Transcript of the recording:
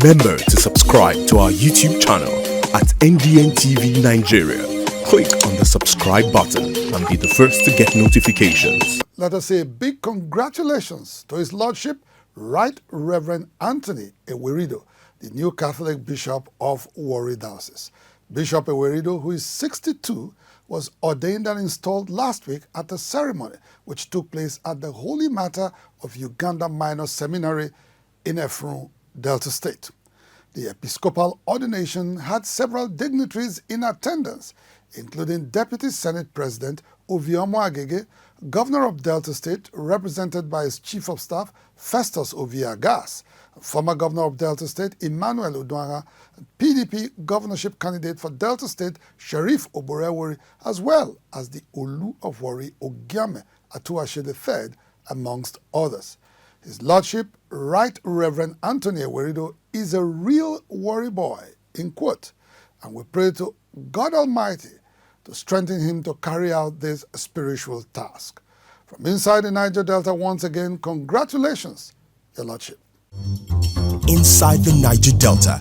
Remember to subscribe to our YouTube channel at NDN TV Nigeria. Click on the subscribe button and be the first to get notifications. Let us say a big congratulations to His Lordship, Rt.Rev. Anthony Ewherido, the new Catholic Bishop of Warri Diocese. Bishop Ewherido, who is 62, was ordained and installed last week at a ceremony which took place at the Holy Mater of Uganda Minor Seminary in Efrun, Delta State. The episcopal ordination had several dignitaries in attendance, including Deputy Senate President Oviamu-Agege, Governor of Delta State, represented by his Chief of Staff, Festus Ovia-Gas, former Governor of Delta State, Emmanuel Udwanga, PDP governorship candidate for Delta State, Sheriff Oborewori, as well as the Olu of Warri, Ogiame Atuashe III, amongst others. His Lordship, Rt.Rev. Anthony Ewherido, is a real Warri boy, in quote, and we pray to God Almighty to strengthen him to carry out this spiritual task. From inside the Niger Delta, once again, congratulations, Your Lordship. Inside the Niger Delta.